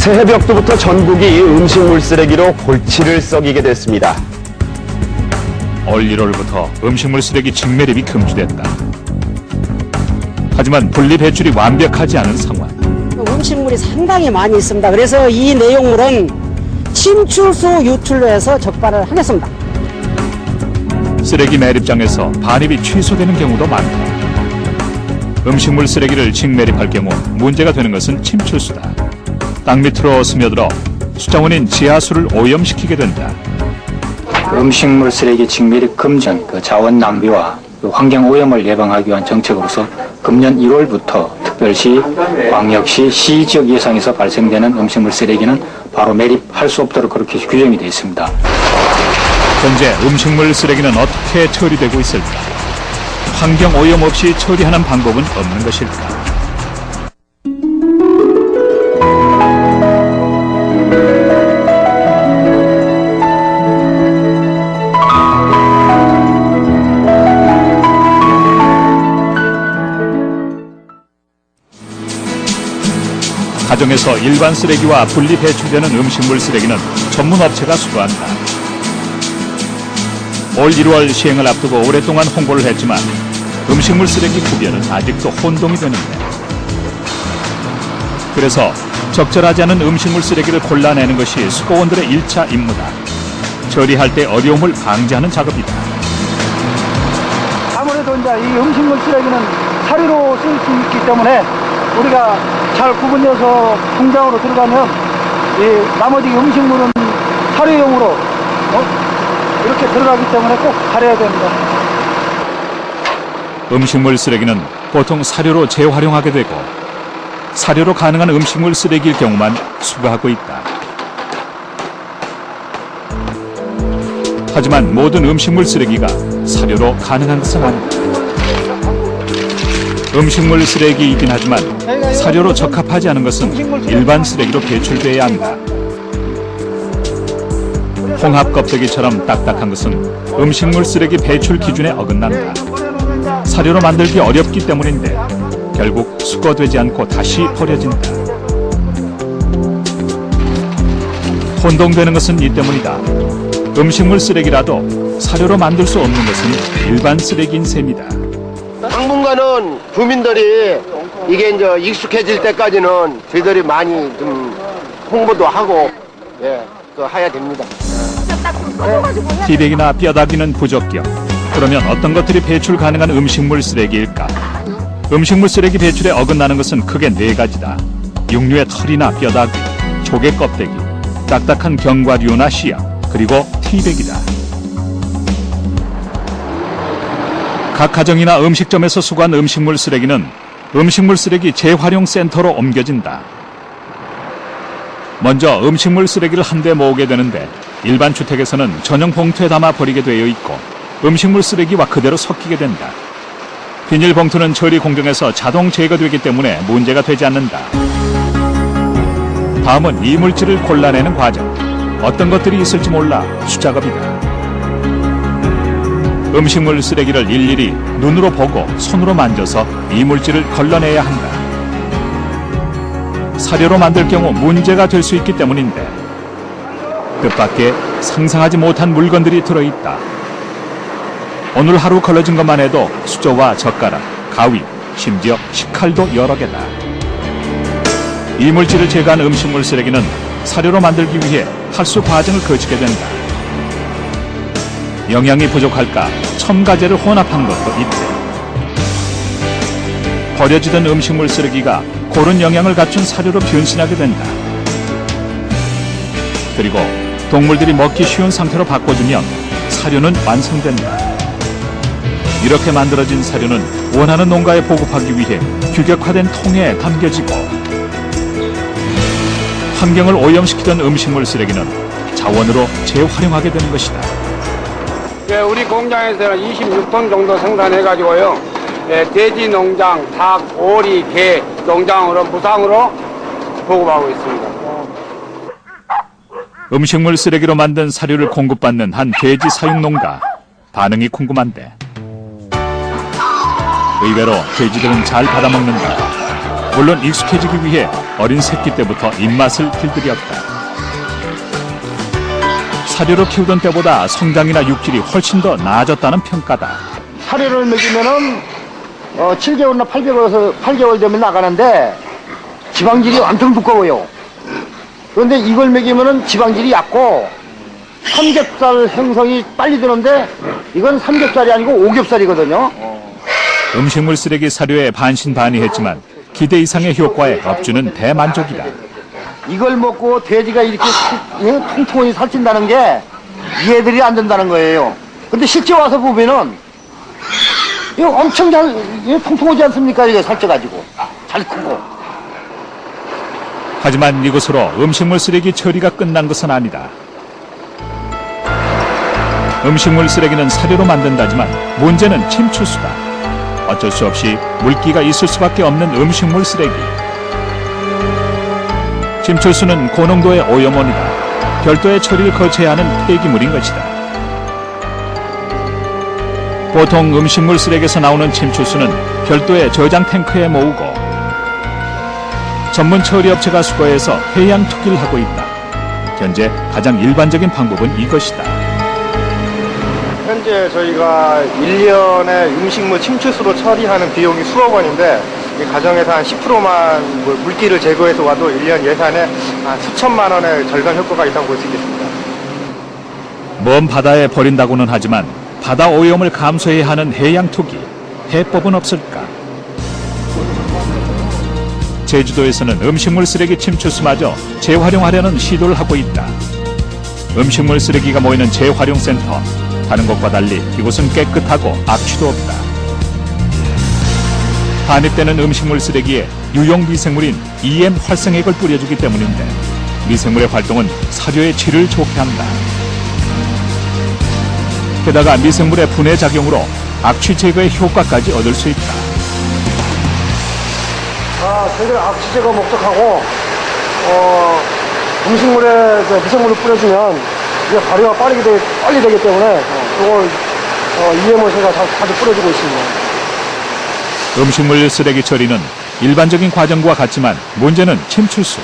새해 벽두부터 전국이 음식물 쓰레기로 골치를 썩이게 됐습니다. 올 1월부터 음식물 쓰레기 직매립이 금지됐다. 하지만 분리배출이 완벽하지 않은 상황. 음식물이 상당히 많이 있습니다. 그래서 이 내용물은 침출수 유출로 해서 적발을 하겠습니다. 쓰레기 매립장에서 반입이 취소되는 경우도 많다. 음식물 쓰레기를 직매립할 경우 문제가 되는 것은 침출수다. 땅 밑으로 스며들어 수자원인 지하수를 오염시키게 된다. 음식물 쓰레기 직매립 금전, 자원 낭비와 환경 오염을 예방하기 위한 정책으로서 금년 1월부터 특별시, 광역시, 시 지역 예산에서 발생되는 음식물 쓰레기는 바로 매립할 수 없도록 그렇게 규정이 되어 있습니다. 현재 음식물 쓰레기는 어떻게 처리되고 있을까? 환경 오염 없이 처리하는 방법은 없는 것일까? 가정에서 일반 쓰레기와 분리 배출되는 음식물 쓰레기는 전문 업체가 수거한다. 올 1월 시행을 앞두고 오랫동안 홍보를 했지만 음식물 쓰레기 구별은 아직도 혼동이 되는데, 그래서 적절하지 않은 음식물 쓰레기를 골라내는 것이 수거원들의 1차 임무다. 처리할 때 어려움을 방지하는 작업이다. 아무래도 이제 이 음식물 쓰레기는 사료로 쓸 수 있기 때문에 우리가 잘 구분해서 공장으로 들어가면 이 나머지 음식물은 사료용으로 이렇게 들어가기 때문에 꼭 가려야 됩니다. 음식물 쓰레기는 보통 사료로 재활용하게 되고 사료로 가능한 음식물 쓰레기일 경우만 수거하고 있다. 하지만 모든 음식물 쓰레기가 사료로 가능한 것은 아니다. 음식물 쓰레기이긴 하지만 사료로 적합하지 않은 것은 일반 쓰레기로 배출돼야 한다. 홍합 껍데기처럼 딱딱한 것은 음식물 쓰레기 배출 기준에 어긋난다. 사료로 만들기 어렵기 때문인데 결국 수거되지 않고 다시 버려진다. 혼동되는 것은 이 때문이다. 음식물 쓰레기라도 사료로 만들 수 없는 것은 일반 쓰레기인 셈이다. 당분간은 주민들이 이게 이제 익숙해질 때까지는 저희들이 많이 좀 홍보도 하고 해야 됩니다. 티백이나 뼈다귀는 부적격. 그러면 어떤 것들이 배출 가능한 음식물 쓰레기일까? 음식물 쓰레기 배출에 어긋나는 것은 크게 4가지다. 육류의 털이나 뼈다귀, 조개 껍데기, 딱딱한 견과류나 씨앗, 그리고 티백이다. 각 가정이나 음식점에서 수거한 음식물 쓰레기는 음식물 쓰레기 재활용 센터로 옮겨진다. 먼저 음식물 쓰레기를 한데 모으게 되는데 일반 주택에서는 전용 봉투에 담아 버리게 되어 있고 음식물 쓰레기와 그대로 섞이게 된다. 비닐봉투는 처리 공정에서 자동 제거되기 때문에 문제가 되지 않는다. 다음은 이물질을 골라내는 과정. 어떤 것들이 있을지 몰라 수작업이다. 음식물 쓰레기를 일일이 눈으로 보고 손으로 만져서 이물질을 걸러내야 한다. 사료로 만들 경우 문제가 될 수 있기 때문인데 뜻밖의 상상하지 못한 물건들이 들어있다. 오늘 하루 걸러진 것만 해도 수저와 젓가락, 가위, 심지어 식칼도 여러 개다. 이물질을 제거한 음식물 쓰레기는 사료로 만들기 위해 탈수 과정을 거치게 된다. 영양이 부족할까 첨가제를 혼합한 것도 있대. 버려지던 음식물 쓰레기가 고른 영양을 갖춘 사료로 변신하게 된다. 그리고 동물들이 먹기 쉬운 상태로 바꿔주면 사료는 완성된다. 이렇게 만들어진 사료는 원하는 농가에 보급하기 위해 규격화된 통에 담겨지고 환경을 오염시키던 음식물 쓰레기는 자원으로 재활용하게 되는 것이다. 우리 공장에서는 26톤 정도 생산해가지고요. 돼지 농장, 닭, 오리, 개 농장으로 무상으로 보급하고 있습니다. 음식물 쓰레기로 만든 사료를 공급받는 한 돼지 사육 농가. 반응이 궁금한데 의외로 돼지들은 잘 받아먹는다. 물론 익숙해지기 위해 어린 새끼 때부터 입맛을 길들였다. 사료로 키우던 때보다 성장이나 육질이 훨씬 더 나아졌다는 평가다. 사료를 먹이면은 7개월이나 8개월 되면 나가는데 지방질이 엄청 두꺼워요. 그런데 이걸 먹이면은 지방질이 얕고 삼겹살 형성이 빨리 되는데 이건 삼겹살이 아니고 오겹살이거든요. 음식물 쓰레기 사료에 반신반의했지만 기대 이상의 효과에 업주는 대만족이다. 이걸 먹고 돼지가 이렇게 통통하게 살찐다는 게 이해들이 안 된다는 거예요. 근데 실제 와서 보면은 이거 엄청 이거 통통하지 않습니까? 이거 살쪄가지고 잘 크고. 하지만 이것으로 음식물 쓰레기 처리가 끝난 것은 아니다. 음식물 쓰레기는 사료로 만든다지만 문제는 침출수다. 어쩔 수 없이 물기가 있을 수밖에 없는 음식물 쓰레기. 침출수는 고농도의 오염원이다. 별도의 처리를 거쳐야 하는 폐기물인 것이다. 보통 음식물 쓰레기에서 나오는 침출수는 별도의 저장 탱크에 모으고 전문 처리 업체가 수거해서 해양 투기를 하고 있다. 현재 가장 일반적인 방법은 이것이다. 현재 저희가 1년에 음식물 침출수로 처리하는 비용이 수억 원인데 이 가정에서 한 10%만 물기를 제거해서 와도 1년 예산에 한 수천만 원의 절감 효과가 있다고 볼 수 있겠습니다. 먼 바다에 버린다고는 하지만 바다 오염을 감수해야 하는 해양 투기, 해법은 없을까? 제주도에서는 음식물 쓰레기 침출수마저 재활용하려는 시도를 하고 있다. 음식물 쓰레기가 모이는 재활용센터, 다른 곳과 달리 이곳은 깨끗하고 악취도 없다. 반입되는 음식물 쓰레기에 유용 미생물인 EM 활성액을 뿌려주기 때문인데 미생물의 활동은 사료의 질을 좋게 한다. 게다가 미생물의 분해 작용으로 악취 제거의 효과까지 얻을 수 있다. 저희들 악취 제거 목적하고 음식물에 미생물을 뿌려주면 이게 발효가 빨리 되기 때문에 이걸 EM을 제가 자주 뿌려주고 있습니다. 음식물 쓰레기 처리는 일반적인 과정과 같지만 문제는 침출수.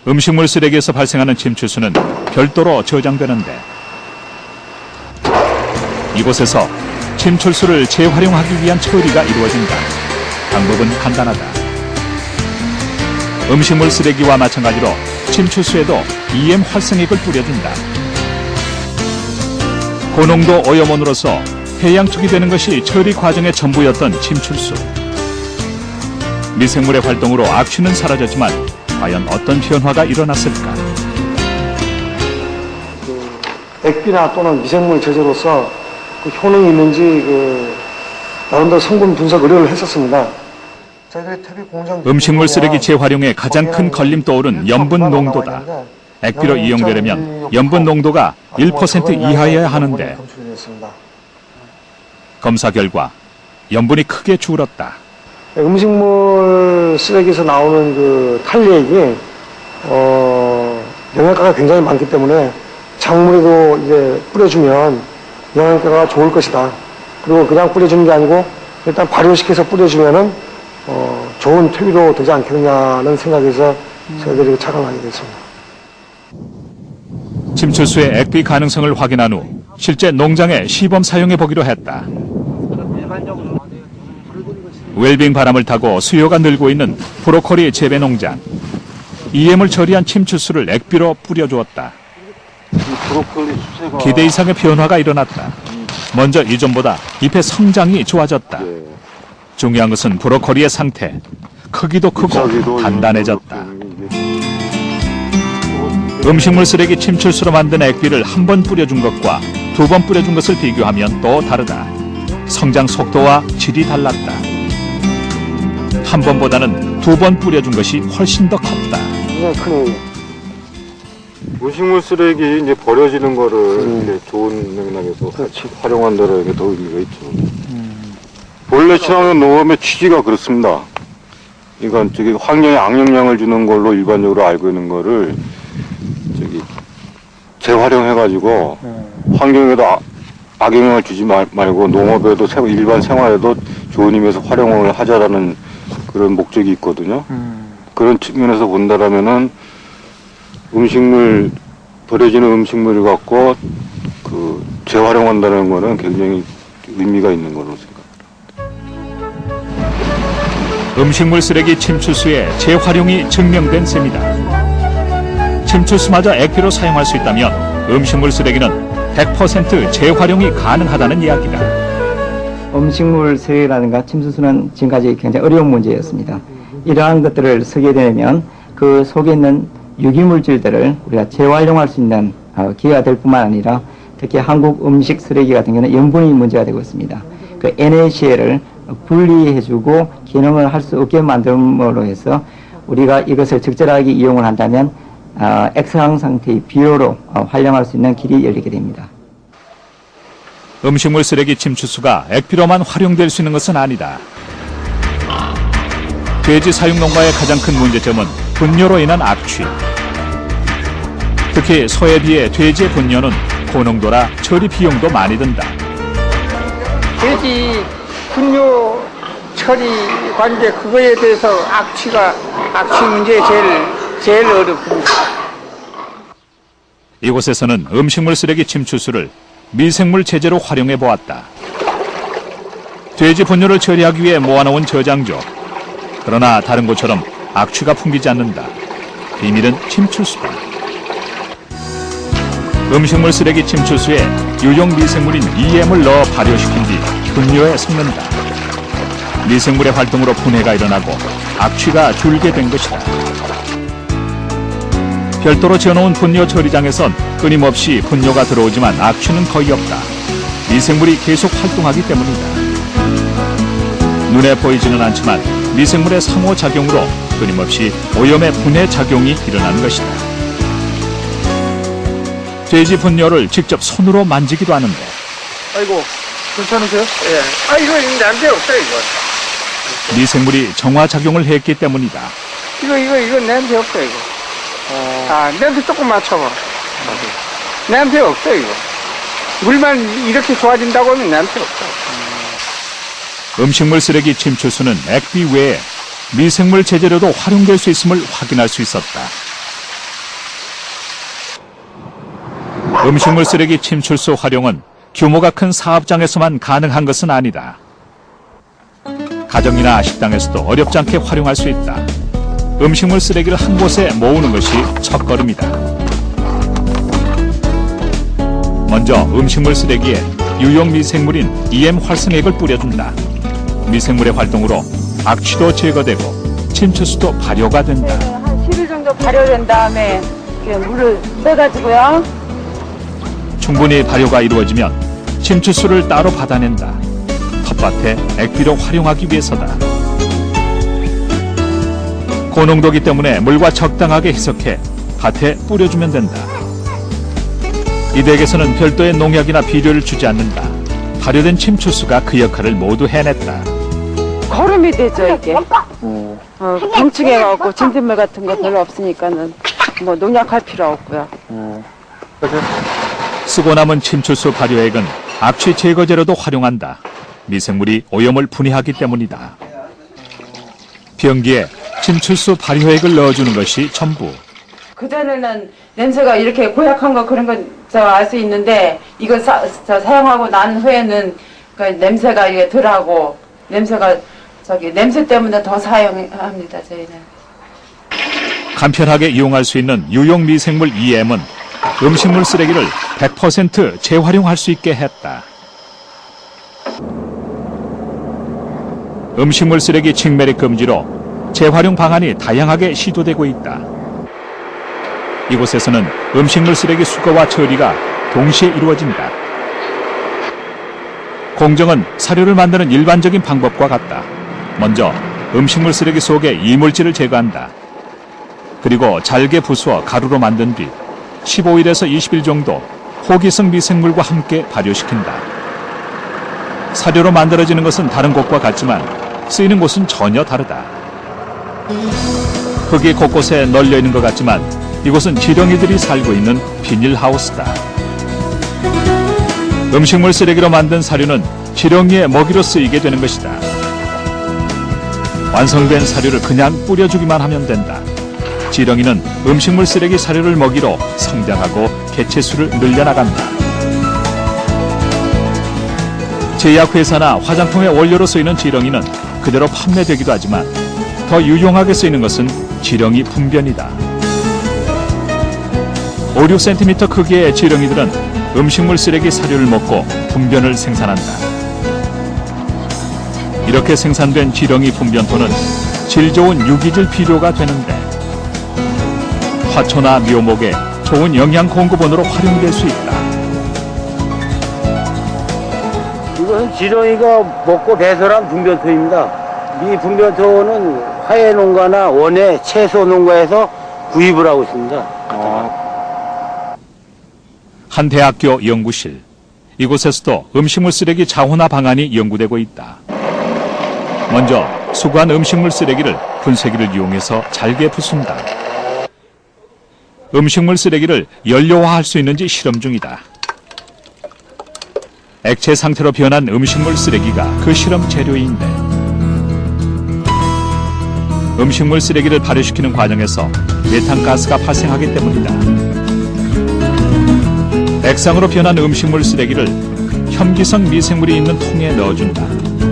음식물 쓰레기에서 발생하는 침출수는 별도로 저장되는데 이곳에서 침출수를 재활용하기 위한 처리가 이루어진다. 방법은 간단하다. 음식물 쓰레기와 마찬가지로 침출수에도 EM 활성액을 뿌려준다. 고농도 오염원으로서 해양 투기되는 것이 처리 과정의 전부였던 침출수. 미생물의 활동으로 악취는 사라졌지만 과연 어떤 변화가 일어났을까? 액비나 또는 미생물 제조로서 그 효능이 있는지 나름대로 성분 분석 의뢰를 했었습니다. 음식물 쓰레기 재활용의 가장 큰 걸림돌은 염분 농도다. 액비로 이용되려면 염분 농도가 1% 이하여야 하는데 검사 결과 염분이 크게 줄었다. 음식물 쓰레기에서 나오는 그 탄력이 영양가가 굉장히 많기 때문에 작물에도 이제 뿌려주면 영양가가 좋을 것이다. 그리고 그냥 뿌려주는 게 아니고 일단 발효시켜서 뿌려주면은 좋은 퇴비로 되지 않겠느냐는 생각에서 저희들이 착안하게 됐습니다. 침출수의 액비 가능성을 확인한 후 실제 농장에 시범 사용해 보기로 했다. 웰빙 바람을 타고 수요가 늘고 있는 브로콜리 재배 농장. EM을 처리한 침출수를 액비로 뿌려주었다. 기대 이상의 변화가 일어났다. 먼저 이전보다 잎의 성장이 좋아졌다. 중요한 것은 브로콜리의 상태. 크기도 크고 단단해졌다. 음식물 쓰레기 침출수로 만든 액비를 한 번 뿌려준 것과 두 번 뿌려준 것을 비교하면 또 다르다. 성장 속도와 질이 달랐다. 한 번보다는 두 번 뿌려준 것이 훨씬 더 컸다. 음식물 쓰레기 이제 버려지는 거를 이제 좋은 맥락에서 같이 활용한다는 게 더 의미가 있죠. 본래 친환경 농업의 취지가 그렇습니다. 그러니까 저기 환경에 악영향을 주는 걸로 일반적으로 알고 있는 거를 저기 재활용해가지고 환경에도 악영향을 주지 말고 농업에도 일반 생활에도 좋은 의미에서 활용을 하자라는 그런 목적이 있거든요. 그런 측면에서 본다라면은 버려지는 음식물을 갖고 재활용한다는 거는 굉장히 의미가 있는 걸로 생각합니다. 음식물 쓰레기 침투수의 재활용이 증명된 셈이다. 침투수마저 액비로 사용할 수 있다면 음식물 쓰레기는 100% 재활용이 가능하다는 이야기다. 음식물 쓰레기라든가 침투수는 지금까지 굉장히 어려운 문제였습니다. 이러한 것들을 쓰게 되면 그 속에 있는 유기물질들을 우리가 재활용할 수 있는 기회가 될 뿐만 아니라 특히 한국 음식 쓰레기 같은 경우는 염분이 문제가 되고 있습니다. 그 NaCl을 분리해주고 기능을 할 수 없게 만듦으로 해서 우리가 이것을 적절하게 이용을 한다면 액상 상태의 비료로 활용할 수 있는 길이 열리게 됩니다. 음식물 쓰레기 침투수가 액비로만 활용될 수 있는 것은 아니다. 돼지 사육 농가의 가장 큰 문제점은 분뇨로 인한 악취. 특히 소에 비해 돼지의 분뇨는 고농도라 처리 비용도 많이 든다. 돼지 분뇨 처리 관계 그거에 대해서 악취 문제 제일 어렵습니다. 이곳에서는 음식물 쓰레기 침투수를 미생물 제재로 활용해 보았다. 돼지 분뇨를 처리하기 위해 모아놓은 저장조. 그러나 다른 곳처럼 악취가 풍기지 않는다. 비밀은 침투수다. 음식물 쓰레기 침투수에 유용 미생물인 EM을 넣어 발효시킨 뒤 분뇨에 섞는다. 미생물의 활동으로 분해가 일어나고 악취가 줄게 된 것이다. 별도로 지어놓은 분뇨 처리장에선 끊임없이 분뇨가 들어오지만 악취는 거의 없다. 미생물이 계속 활동하기 때문이다. 눈에 보이지는 않지만 미생물의 상호작용으로 끊임없이 오염의 분해 작용이 일어나는 것이다. 돼지 분뇨를 직접 손으로 만지기도 하는데. 아이고, 괜찮으세요? 예. 이거 냄새 없어요, 이거. 미생물이 정화작용을 했기 때문이다. 이거 냄새 없어요, 이거. 냄새 조금 맞춰봐. 냄새 없어요, 이거. 물만 이렇게 좋아진다고 하면 냄새 없어요. 음식물 쓰레기 침투수는 액비 외에 미생물 제재로도 활용될 수 있음을 확인할 수 있었다. 음식물 쓰레기 침출수 활용은 규모가 큰 사업장에서만 가능한 것은 아니다. 가정이나 식당에서도 어렵지 않게 활용할 수 있다. 음식물 쓰레기를 한 곳에 모으는 것이 첫걸음이다. 먼저 음식물 쓰레기에 유용 미생물인 EM 활성액을 뿌려준다. 미생물의 활동으로 악취도 제거되고 침투수도 발효가 된다. 한 10일 정도 발효된 다음에 물을 빼가지고요. 충분히 발효가 이루어지면 침투수를 따로 받아낸다. 텃밭에 액비로 활용하기 위해서다. 고농도기 때문에 물과 적당하게 희석해 밭에 뿌려주면 된다. 이 댁에서는 별도의 농약이나 비료를 주지 않는다. 발효된 침투수가 그 역할을 모두 해냈다. 거름이 되죠, 이게. 방충해갖고 진딧물 같은 거 별로 없으니까는 뭐 농약할 필요 없고요. 쓰고 남은 침투수 발효액은 악취 제거제로도 활용한다. 미생물이 오염을 분해하기 때문이다. 변기에 침투수 발효액을 넣어주는 것이 전부. 그전에는 냄새가 이렇게 고약한 거 그런 건 알 수 있는데 이거 사용하고 난 후에는 그 냄새가 이게 덜하고 냄새가 냄새 때문에 더 사용합니다, 저희는. 간편하게 이용할 수 있는 유용 미생물 EM은 음식물 쓰레기를 100% 재활용할 수 있게 했다. 음식물 쓰레기 직매립 금지로 재활용 방안이 다양하게 시도되고 있다. 이곳에서는 음식물 쓰레기 수거와 처리가 동시에 이루어진다. 공정은 사료를 만드는 일반적인 방법과 같다. 먼저 음식물 쓰레기 속에 이물질을 제거한다. 그리고 잘게 부수어 가루로 만든 뒤 15일에서 20일 정도 호기성 미생물과 함께 발효시킨다. 사료로 만들어지는 것은 다른 곳과 같지만 쓰이는 곳은 전혀 다르다. 흙이 곳곳에 널려 있는 것 같지만 이곳은 지렁이들이 살고 있는 비닐하우스다. 음식물 쓰레기로 만든 사료는 지렁이의 먹이로 쓰이게 되는 것이다. 완성된 사료를 그냥 뿌려주기만 하면 된다. 지렁이는 음식물 쓰레기 사료를 먹이로 성장하고 개체수를 늘려나간다. 제약회사나 화장품의 원료로 쓰이는 지렁이는 그대로 판매되기도 하지만 더 유용하게 쓰이는 것은 지렁이 분변이다. 5, 6cm 크기의 지렁이들은 음식물 쓰레기 사료를 먹고 분변을 생산한다. 이렇게 생산된 지렁이 분변토는 질 좋은 유기질 비료가 되는데 화초나 묘목에 좋은 영양 공급원으로 활용될 수 있다. 이것은 지렁이가 먹고 배설한 분변토입니다. 이 분변토는 화훼 농가나 원예 채소 농가에서 구입을 하고 있습니다. 한 대학교 연구실. 이곳에서도 음식물 쓰레기 자원화 방안이 연구되고 있다. 먼저 수거한 음식물 쓰레기를 분쇄기를 이용해서 잘게 부순다. 음식물 쓰레기를 연료화할 수 있는지 실험 중이다. 액체 상태로 변한 음식물 쓰레기가 그 실험 재료인데 음식물 쓰레기를 발효시키는 과정에서 메탄가스가 발생하기 때문이다. 액상으로 변한 음식물 쓰레기를 혐기성 미생물이 있는 통에 넣어준다.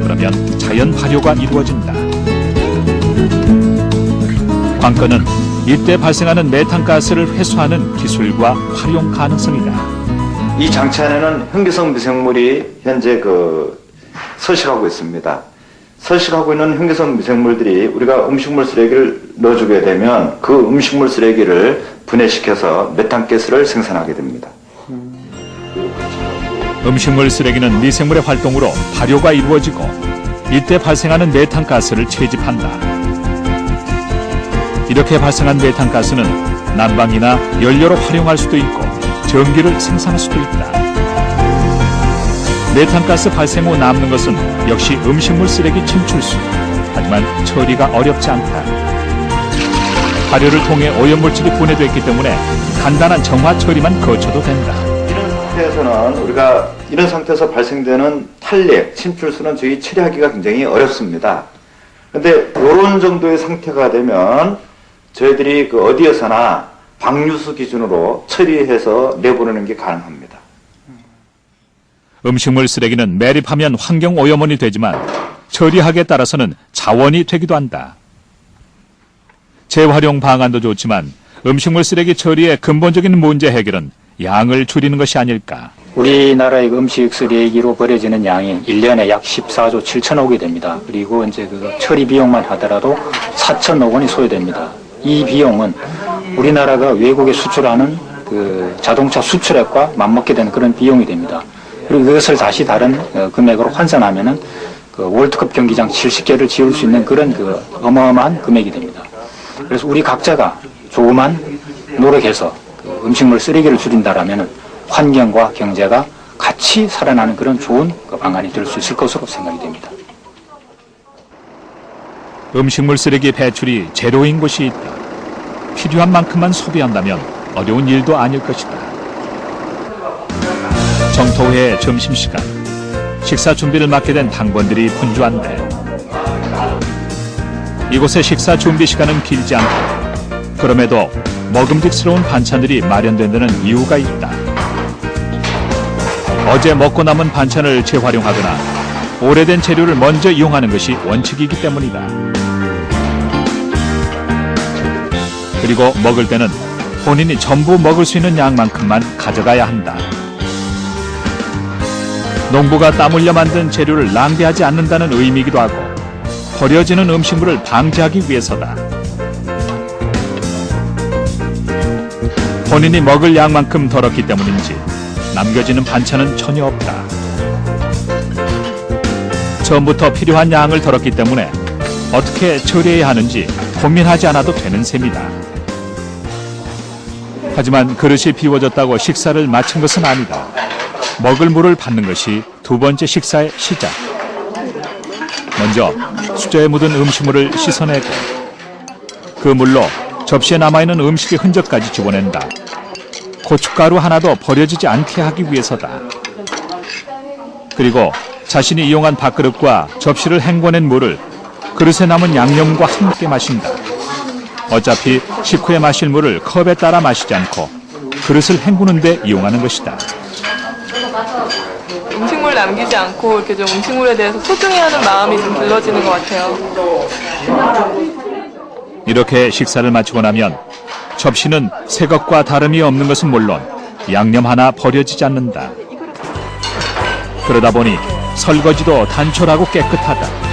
그러면 자연 발효가 이루어진다. 관건은 이때 발생하는 메탄가스를 회수하는 기술과 활용 가능성이다. 이 장치 안에는 혐기성 미생물이 현재 서식하고 있습니다. 서식하고 있는 혐기성 미생물들이 우리가 음식물 쓰레기를 넣어주게 되면 그 음식물 쓰레기를 분해시켜서 메탄가스를 생산하게 됩니다. 음식물 쓰레기는 미생물의 활동으로 발효가 이루어지고 이때 발생하는 메탄가스를 채집한다. 이렇게 발생한 메탄가스는 난방이나 연료로 활용할 수도 있고 전기를 생산할 수도 있다. 메탄가스 발생 후 남는 것은 역시 음식물 쓰레기 침출수. 하지만 처리가 어렵지 않다. 발효를 통해 오염물질이 분해됐기 때문에 간단한 정화 처리만 거쳐도 된다. 이런 상태에서 발생되는 탄력, 침출수는 저희 처리하기가 굉장히 어렵습니다. 그런데 이런 정도의 상태가 되면 저희들이 어디에서나 방류수 기준으로 처리해서 내보내는 게 가능합니다. 음식물 쓰레기는 매립하면 환경 오염원이 되지만 처리하기에 따라서는 자원이 되기도 한다. 재활용 방안도 좋지만 음식물 쓰레기 처리의 근본적인 문제 해결은 양을 줄이는 것이 아닐까. 우리나라의 음식 쓰레기로 버려지는 양이 1년에 약 14조 7천억이 됩니다. 그리고 이제 처리 비용만 하더라도 4천억 원이 소요됩니다. 이 비용은 우리나라가 외국에 수출하는 자동차 수출액과 맞먹게 되는 그런 비용이 됩니다. 그리고 그것을 다시 다른 금액으로 환산하면은 월드컵 경기장 70개를 지을 수 있는 그런 어마어마한 금액이 됩니다. 그래서 우리 각자가 조그만 노력해서 음식물 쓰레기를 줄인다라면은 환경과 경제가 같이 살아나는 그런 좋은 방안이 될 수 있을 것으로 생각이 됩니다. 음식물 쓰레기 배출이 제로인 곳이 있다. 필요한 만큼만 소비한다면 어려운 일도 아닐 것이다. 정토회의 점심시간. 식사 준비를 맡게 된 당번들이 분주한데 이곳의 식사 준비 시간은 길지 않다. 그럼에도 먹음직스러운 반찬들이 마련된다는 이유가 있다. 어제 먹고 남은 반찬을 재활용하거나 오래된 재료를 먼저 이용하는 것이 원칙이기 때문이다. 그리고 먹을 때는 본인이 전부 먹을 수 있는 양만큼만 가져가야 한다. 농부가 땀 흘려 만든 재료를 낭비하지 않는다는 의미이기도 하고 버려지는 음식물을 방지하기 위해서다. 본인이 먹을 양만큼 덜었기 때문인지 남겨지는 반찬은 전혀 없다. 처음부터 필요한 양을 덜었기 때문에 어떻게 처리해야 하는지 고민하지 않아도 되는 셈이다. 하지만 그릇이 비워졌다고 식사를 마친 것은 아니다. 먹을 물을 받는 것이 두 번째 식사의 시작. 먼저 수저에 묻은 음식물을 씻어내고 그 물로 접시에 남아있는 음식의 흔적까지 집어낸다. 고춧가루 하나도 버려지지 않게 하기 위해서다. 그리고 자신이 이용한 밥그릇과 접시를 헹궈낸 물을 그릇에 남은 양념과 함께 마신다. 어차피 식후에 마실 물을 컵에 따라 마시지 않고 그릇을 헹구는 데 이용하는 것이다. 음식물 남기지 않고 이렇게 좀 음식물에 대해서 소중히 하는 마음이 좀 길러지는 것 같아요. 이렇게 식사를 마치고 나면 접시는 새 것과 다름이 없는 것은 물론 양념 하나 버려지지 않는다. 그러다 보니 설거지도 단촐하고 깨끗하다.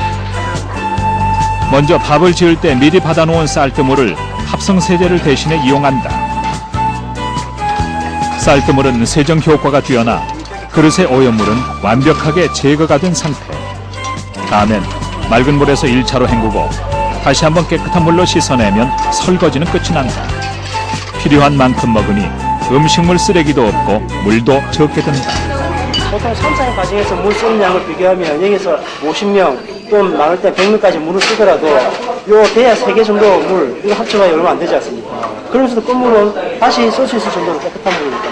먼저 밥을 지을 때 미리 받아놓은 쌀뜨물을 합성세제를 대신에 이용한다. 쌀뜨물은 세정 효과가 뛰어나 그릇의 오염물은 완벽하게 제거가 된 상태. 다음엔 맑은 물에서 1차로 헹구고 다시 한번 깨끗한 물로 씻어내면 설거지는 끝이 난다. 필요한 만큼 먹으니 음식물 쓰레기도 없고 물도 적게 든다. 보통 생산 과정에서 물 쓰는 양을 비교하면 여기서 50명 또 많을 때 100명까지 물을 쓰더라도 요 대야 3개 정도 물 이거 합쳐가 얼마 안 되지 않습니까? 그러면서도 끝물은 다시 쓸 수 있을 정도로 깨끗한 물이니까.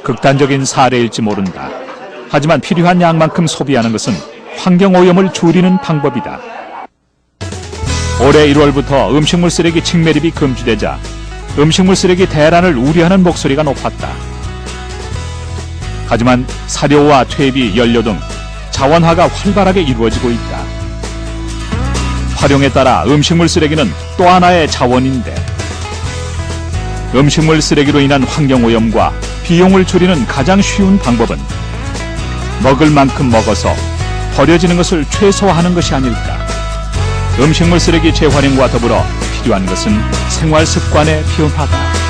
극단적인 사례일지 모른다. 하지만 필요한 양만큼 소비하는 것은 환경오염을 줄이는 방법이다. 올해 1월부터 음식물 쓰레기 직매립이 금지되자 음식물 쓰레기 대란을 우려하는 목소리가 높았다. 하지만 사료와 퇴비, 연료 등 자원화가 활발하게 이루어지고 있다. 활용에 따라 음식물 쓰레기는 또 하나의 자원인데 음식물 쓰레기로 인한 환경오염과 비용을 줄이는 가장 쉬운 방법은 먹을 만큼 먹어서 버려지는 것을 최소화하는 것이 아닐까. 음식물 쓰레기 재활용과 더불어 필요한 것은 생활 습관의 변화다.